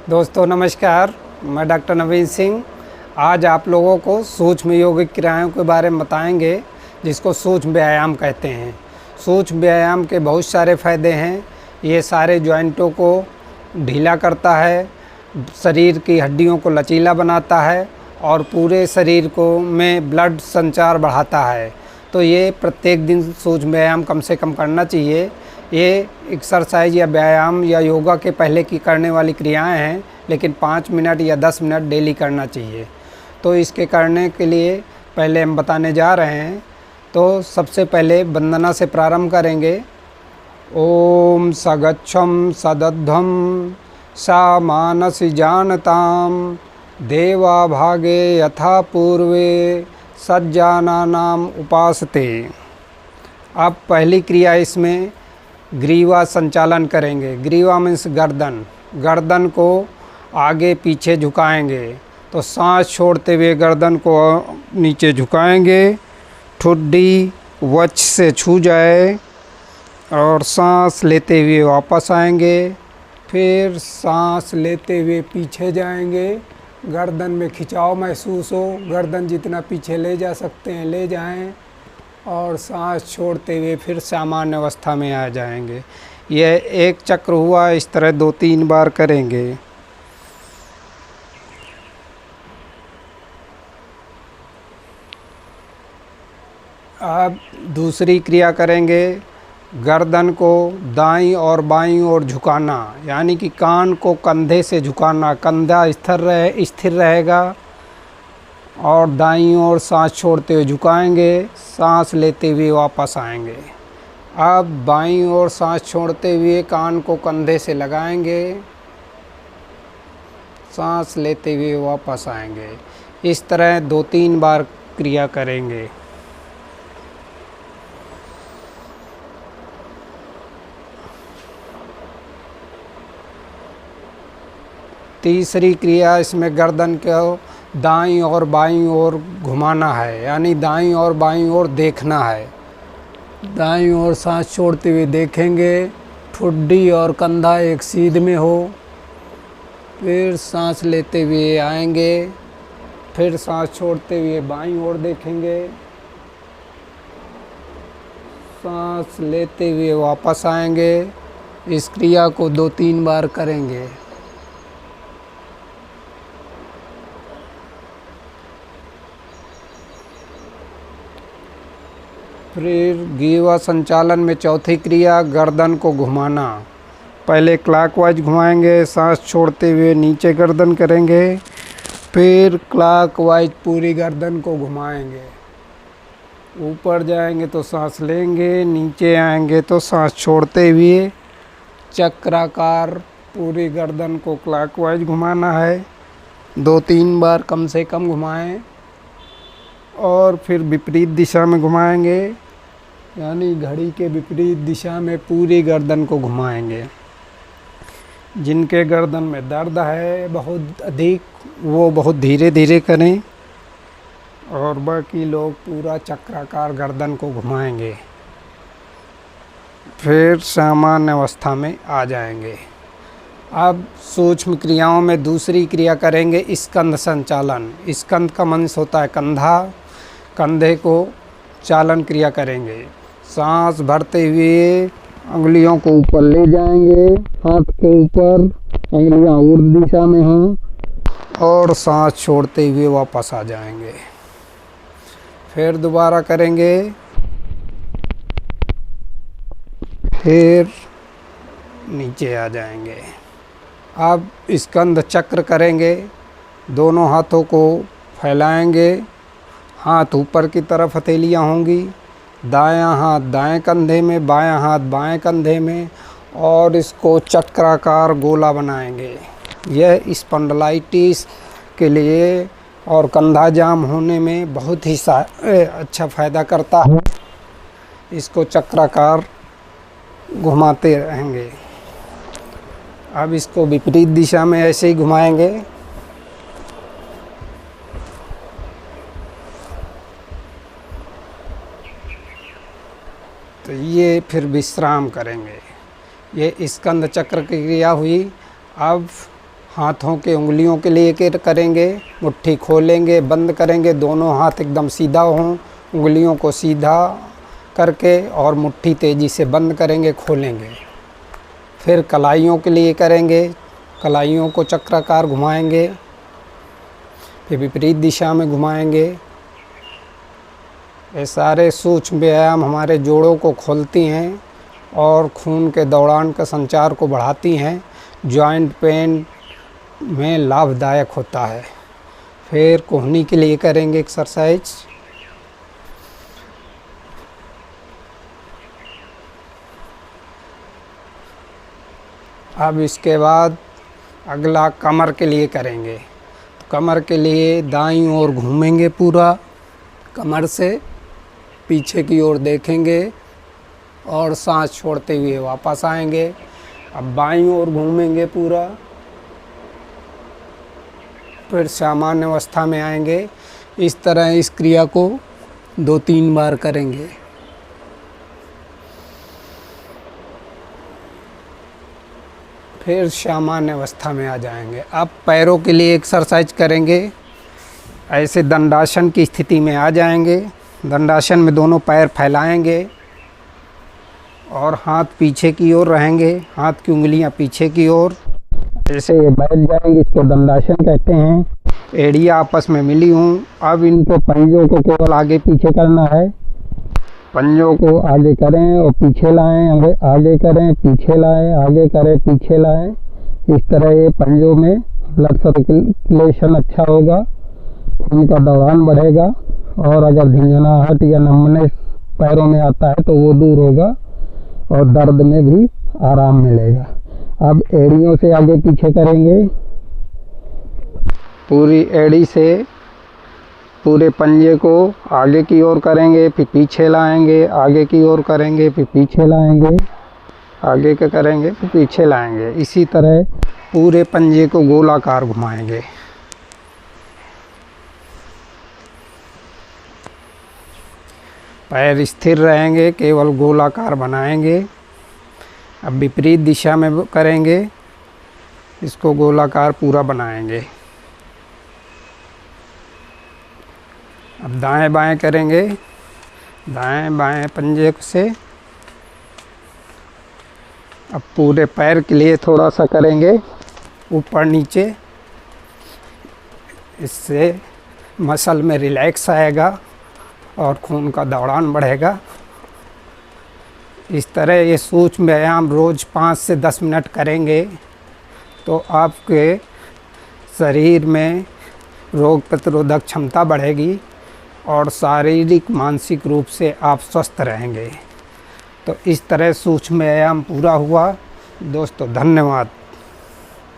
दोस्तों नमस्कार, मैं डॉक्टर नवीन सिंह आज आप लोगों को सूक्ष्म योगिक क्रियाओं के बारे में बताएंगे, जिसको सूक्ष्म व्यायाम कहते हैं। सूक्ष्म व्यायाम के बहुत सारे फ़ायदे हैं। ये सारे जॉइंटों को ढीला करता है, शरीर की हड्डियों को लचीला बनाता है और पूरे शरीर को में ब्लड संचार बढ़ाता है। तो ये प्रत्येक दिन सूक्ष्म व्यायाम कम से कम करना चाहिए। ये एक्सरसाइज या व्यायाम या योगा के पहले की करने वाली क्रियाएं हैं, लेकिन 5 मिनट या 10 मिनट डेली करना चाहिए। तो इसके करने के लिए पहले हम बताने जा रहे हैं। तो सबसे पहले वंदना से प्रारंभ करेंगे। ओम सगच्छम सदध्वम सा मानसि जानताम देवा भागे यथा पूर्वे सज्जानानाम उपासते। अब पहली क्रिया इसमें ग्रीवा संचालन करेंगे। ग्रीवा मीन्स गर्दन। गर्दन को आगे पीछे झुकाएंगे। तो सांस छोड़ते हुए गर्दन को नीचे झुकाएंगे, ठुड्डी वक्ष से छू जाए और सांस लेते हुए वापस आएंगे। फिर सांस लेते हुए पीछे जाएंगे। गर्दन में खिंचाव महसूस हो, गर्दन जितना पीछे ले जा सकते हैं ले जाएं और सांस छोड़ते हुए फिर सामान्य अवस्था में आ जाएंगे। यह एक चक्र हुआ, इस तरह 2-3 बार करेंगे। अब दूसरी क्रिया करेंगे। गर्दन को दाईं और बाईं ओर झुकाना, यानी कि कान को कंधे से झुकाना। कंधा स्थिर रहेगा और दाईं ओर सांस छोड़ते हुए झुकाएंगे, सांस लेते हुए वापस आएंगे। अब बाईं ओर सांस छोड़ते हुए कान को कंधे से लगाएंगे, सांस लेते हुए वापस आएंगे। इस तरह 2-3 बार क्रिया करेंगे। तीसरी क्रिया इसमें गर्दन को दाईं और बाईं ओर घुमाना है, यानी दाईं और बाईं ओर देखना है। दाईं ओर सांस छोड़ते हुए देखेंगे, ठुड्डी और कंधा एक सीध में हो। फिर सांस लेते हुए आएंगे, फिर सांस छोड़ते हुए बाईं ओर देखेंगे, सांस लेते हुए वापस आएंगे। इस क्रिया को 2-3 बार करेंगे। फिर ग्रीवा संचालन में चौथी क्रिया गर्दन को घुमाना। पहले क्लॉकवाइज घुमाएंगे, सांस छोड़ते हुए नीचे गर्दन करेंगे, फिर क्लॉकवाइज पूरी गर्दन को घुमाएंगे। ऊपर जाएंगे तो सांस लेंगे, नीचे आएंगे तो सांस छोड़ते हुए चक्राकार पूरी गर्दन को क्लॉकवाइज घुमाना है। 2-3 बार कम से कम घुमाएं और फिर विपरीत दिशा में घुमाएंगे, यानी घड़ी के विपरीत दिशा में पूरी गर्दन को घुमाएंगे। जिनके गर्दन में दर्द है बहुत अधिक, वो बहुत धीरे धीरे करें और बाकी लोग पूरा चक्राकार गर्दन को घुमाएंगे। फिर सामान्य अवस्था में आ जाएंगे। अब सूक्ष्म क्रियाओं में दूसरी क्रिया करेंगे स्कंध संचालन। स्कंध का मंस होता है कंधा। कंधे को चालन क्रिया करेंगे। सांस भरते हुए उंगलियों को ऊपर ले जाएंगे, हाथ के ऊपर, उंगलियां ऊर्ध्व दिशा में हों और सांस छोड़ते हुए वापस आ जाएंगे। फिर दोबारा करेंगे, फिर नीचे आ जाएंगे। अब स्कंध चक्र करेंगे। दोनों हाथों को फैलाएंगे, हाथ ऊपर की तरफ हथेलियाँ होंगी, दायां हाथ दाएं कंधे में, बायां हाथ बाएं कंधे में, और इसको चक्राकार गोला बनाएंगे। यह स्पॉन्डिलाइटिस के लिए और कंधा जाम होने में बहुत ही अच्छा फ़ायदा करता है। इसको चक्राकार घुमाते रहेंगे। अब इसको विपरीत दिशा में ऐसे ही घुमाएंगे। तो ये फिर विश्राम करेंगे। ये स्कंद चक्र की क्रिया हुई। अब हाथों के उंगलियों के लिए करेंगे। मुट्ठी खोलेंगे, बंद करेंगे, दोनों हाथ एकदम सीधा हों, उंगलियों को सीधा करके और मुट्ठी तेज़ी से बंद करेंगे, खोलेंगे। फिर कलाइयों के लिए करेंगे। कलाइयों को चक्राकार घुमाएंगे, फिर विपरीत दिशा में घुमाएंगे। ये सारे सूक्ष्म व्यायाम हमारे जोड़ों को खोलती हैं और खून के दौरान का संचार को बढ़ाती हैं। जॉइंट पेन में लाभदायक होता है। फिर कोहनी के लिए करेंगे एक्सरसाइज। अब इसके बाद अगला कमर के लिए करेंगे। तो कमर के लिए दाईं ओर घूमेंगे, पूरा कमर से पीछे की ओर देखेंगे और सांस छोड़ते हुए वापस आएंगे। अब बाईं ओर घूमेंगे पूरा, फिर सामान्य अवस्था में आएंगे। इस तरह इस क्रिया को 2-3 बार करेंगे। फिर सामान्य अवस्था में आ जाएंगे। अब पैरों के लिए एक्सरसाइज करेंगे। ऐसे दंडासन की स्थिति में आ जाएंगे। दंडासन में दोनों पैर फैलाएंगे और हाथ पीछे की ओर रहेंगे, हाथ की उंगलियां पीछे की ओर, ऐसे ये बैठ जाएंगे। इसको दंडासन कहते हैं। एड़ियाँ आपस में मिली हूँ। अब इनको पंजों को केवल आगे पीछे करना है। पंजों को आगे करें और पीछे लाएं, आगे करें, पीछे लाएं, आगे करें, पीछे लाएं। इस तरह ये पंजों में ब्लड सर्कुलेशन अच्छा होगा, खून का दौरान बढ़ेगा और अगर झंझनाहट या नमनेस पैरों में आता है तो वो दूर होगा और दर्द में भी आराम मिलेगा। अब एड़ियों से आगे पीछे करेंगे। पूरी एड़ी से पूरे पंजे को आगे की ओर करेंगे, फिर पीछे लाएंगे, आगे की ओर करेंगे, फिर पीछे लाएंगे, आगे के करेंगे, फिर पीछे लाएंगे। इसी तरह पूरे पंजे को गोलाकार घुमाएंगे। पैर स्थिर रहेंगे, केवल गोलाकार बनाएंगे। अब विपरीत दिशा में करेंगे, इसको गोलाकार पूरा बनाएंगे। अब दाएं बाएं करेंगे, दाएं बाएं पंजे से। अब पूरे पैर के लिए थोड़ा सा करेंगे, ऊपर नीचे। इससे मसल में रिलैक्स आएगा और खून का दौरान बढ़ेगा। इस तरह ये सूक्ष्म व्यायाम रोज़ 5 से 10 मिनट करेंगे तो आपके शरीर में रोग प्रतिरोधक क्षमता बढ़ेगी और शारीरिक मानसिक रूप से आप स्वस्थ रहेंगे। तो इस तरह सूक्ष्म व्यायाम पूरा हुआ। दोस्तों धन्यवाद।